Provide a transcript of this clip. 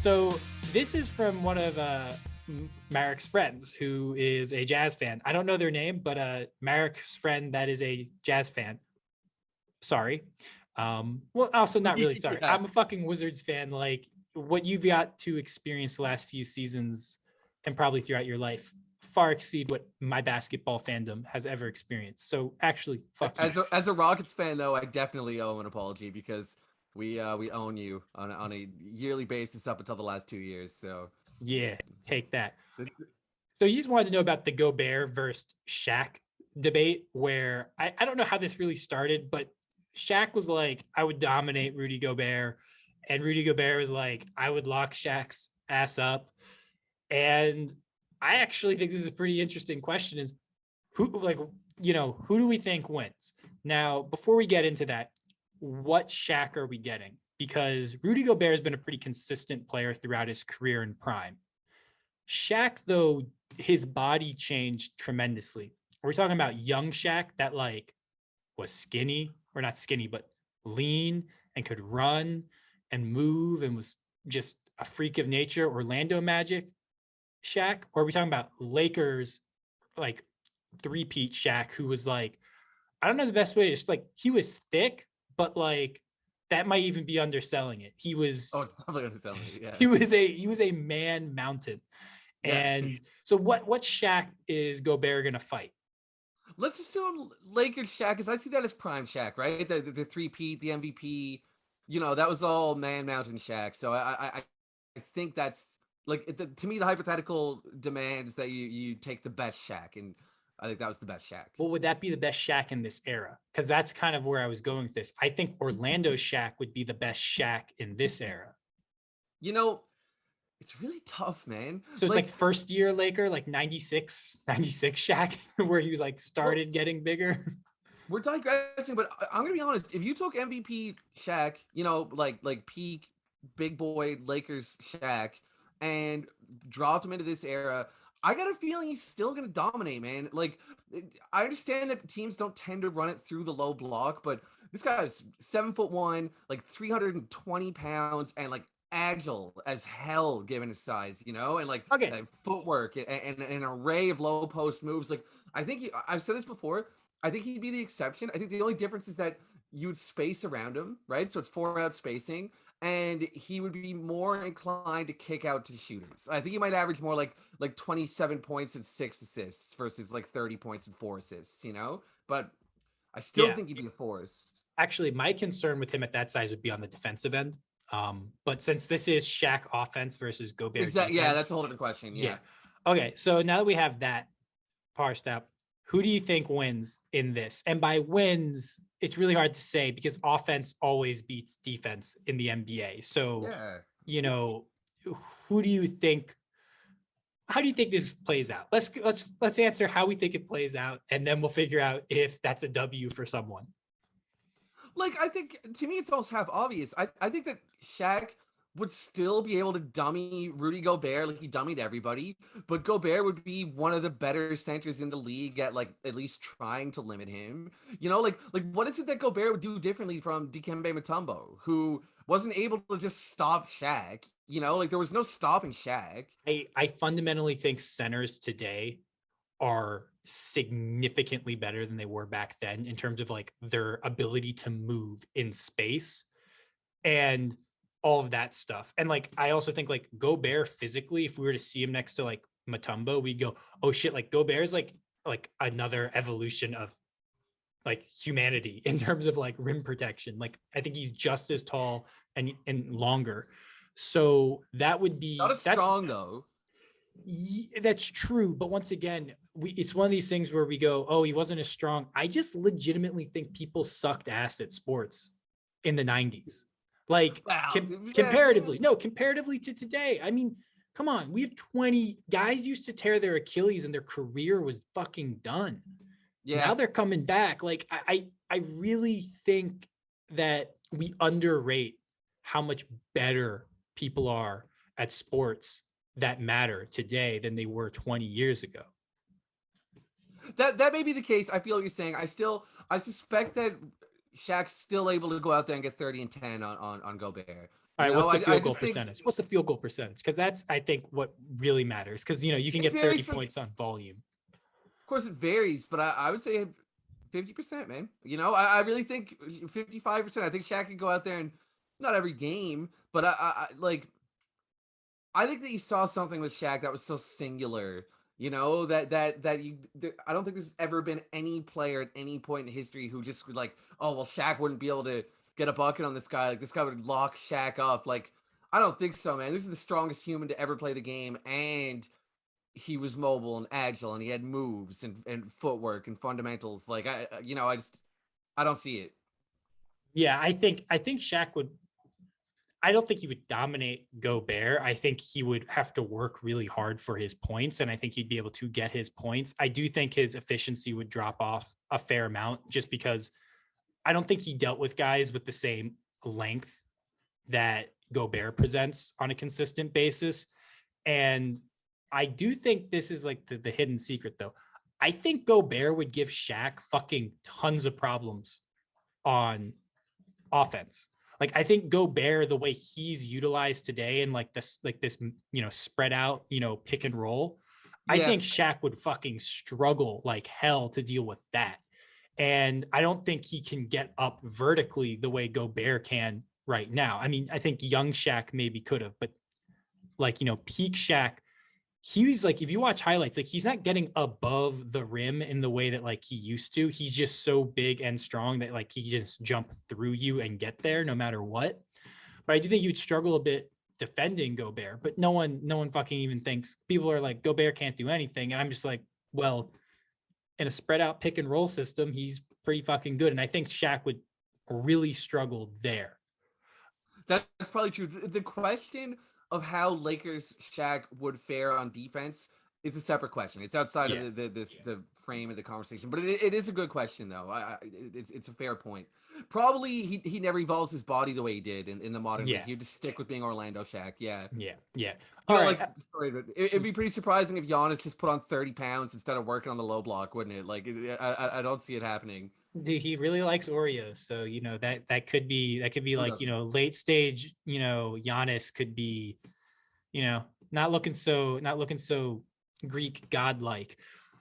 So this is from one of Marek's friends who is a Jazz fan. I don't know their name, but Marek's friend that is a Jazz fan. Sorry. Well, also not really sorry. Yeah. I'm a fucking Wizards fan. Like what you've got to experience the last few seasons and probably throughout your life far exceed what my basketball fandom has ever experienced. So actually, fuck you. As a Rockets fan, though, I definitely owe an apology because we own you on a yearly basis up until the last 2 years. So Yeah, take that. So you just wanted to know about the Gobert versus Shaq debate, where I don't know how this really started, but Shaq was like, I would dominate Rudy Gobert. And Rudy Gobert was like, I would lock Shaq's ass up. And I actually think this is a pretty interesting question is who, like, who do we think wins? Now, before we get into that, what Shaq are we getting? Because Rudy Gobert has been a pretty consistent player throughout his career in prime. Shaq, though, his body changed tremendously. We're talking about young Shaq that like was skinny, or not skinny, but lean and could run and move and was just a freak of nature. Orlando Magic Shaq, or are we talking about Lakers like three-peat Shaq, who was like, I don't know the best way to just like he was thick, but like that might even be underselling it. He was it's definitely underselling it. Yeah. he was a man mountain. Yeah. And so what Shaq is Gobert gonna fight? Let's assume Lakers Shaq, because I see that as prime Shaq, right? The three-peat, the MVP, that was all man mountain Shaq. So I think that's like to me the hypothetical demands that you take the best Shaq, and I think that was the best Shaq. Well, would that be the best Shaq in this era? Because that's kind of where I was going with this. I think Orlando Shaq would be the best Shaq in this era. It's really tough, man. So it's like first year Laker, like 96 Shaq, where he was like started getting bigger. We're digressing, but I'm gonna be honest. If you took MVP Shaq, like peak big boy Lakers Shaq, and dropped him into this era, I got a feeling he's still gonna dominate, man. Like, I understand that teams don't tend to run it through the low block, but this guy is 7'1", like 320 pounds, and like agile as hell given his size, and like footwork and an array of low post moves. Like, I think I've said this before. I think he'd be the exception. I think the only difference is that you would space around him, right? So it's 4-out spacing, and he would be more inclined to kick out to shooters. I think he might average more like 27 points and 6 assists versus like 30 points and 4 assists, But I still think he'd be a force. Actually, my concern with him at that size would be on the defensive end. But since this is Shaq offense versus Gobert defense, yeah, that's a whole different question. Yeah. Okay, so now that we have that parsed out, who do you think wins in this? And by wins, it's really hard to say because offense always beats defense in the NBA. So, who do you think? How do you think this plays out? Let's answer how we think it plays out, and then we'll figure out if that's a W for someone. Like, I think, to me, it's almost half obvious. I think that Shaq would still be able to dummy Rudy Gobert like he dummied everybody, but Gobert would be one of the better centers in the league at like at least trying to limit him. Like what is it that Gobert would do differently from Dikembe Mutombo, who wasn't able to just stop Shaq? Like there was no stopping Shaq. I fundamentally think centers today are significantly better than they were back then in terms of like their ability to move in space and all of that stuff. And like I also think like Gobert physically, if we were to see him next to like Mutombo, we'd go, oh shit, like Gobert's like another evolution of like humanity in terms of like rim protection. Like I think he's just as tall and longer. So that would be not as strong though. That's true, but once again, it's one of these things where we go, oh, he wasn't as strong. I just legitimately think people sucked ass at sports in the 90s. Like comparatively to today. I mean, come on, we have 20 guys used to tear their Achilles and their career was fucking done. Yeah. Now they're coming back. Like I really think that we underrate how much better people are at sports that matter today than they were 20 years ago. That may be the case. I feel what you're saying. I suspect that Shaq's still able to go out there and get 30 and 10 on Gobert. All right, what's the I field goal just think percentage? What's the field goal percentage? Because that's, I think, what really matters. Because, you can it get varies 30 from, points on volume. of course, it varies, but I would say 50%, man. I really think 55%. I think Shaq could go out there and not every game, but I think that you saw something with Shaq that was so singular. I don't think there's ever been any player at any point in history who just like, oh well, Shaq wouldn't be able to get a bucket on this guy. Like this guy would lock Shaq up. Like I don't think so, man. This is the strongest human to ever play the game, and he was mobile and agile, and he had moves and footwork and fundamentals. Like I don't see it. Yeah, I think Shaq would. I don't think he would dominate Gobert. I think he would have to work really hard for his points, and I think he'd be able to get his points. I do think his efficiency would drop off a fair amount just because I don't think he dealt with guys with the same length that Gobert presents on a consistent basis. And I do think this is like the hidden secret, though. I think Gobert would give Shaq fucking tons of problems on offense. Like I think Gobert, the way he's utilized today, and like this, spread out, pick and roll. I Yeah, think Shaq would fucking struggle like hell to deal with that. And I don't think he can get up vertically the way Gobert can right now. I mean, I think young Shaq maybe could have, but like, peak Shaq, he's like, if you watch highlights, like he's not getting above the rim in the way that like he used to. He's just so big and strong that like he just jump through you and get there no matter what. But I do think he would struggle a bit defending Gobert, but no one fucking even thinks. People are like, Gobert can't do anything. And I'm just like, well, in a spread out pick and roll system, he's pretty fucking good. And I think Shaq would really struggle there. that's probably true. The question of how Lakers Shaq would fare on defense is a separate question. It's outside Yeah. of the frame of the conversation, but it is a good question though. It's a fair point. Probably he never evolves his body the way he did in the modern league. Yeah. He'd just stick with being Orlando Shaq. Yeah. Yeah. Yeah. All right. Like it'd be pretty surprising if Giannis just put on 30 pounds instead of working on the low block, wouldn't it? Like I don't see it happening. He really likes Oreos, so that could be Who like doesn't? late stage Giannis could be not looking so Greek godlike.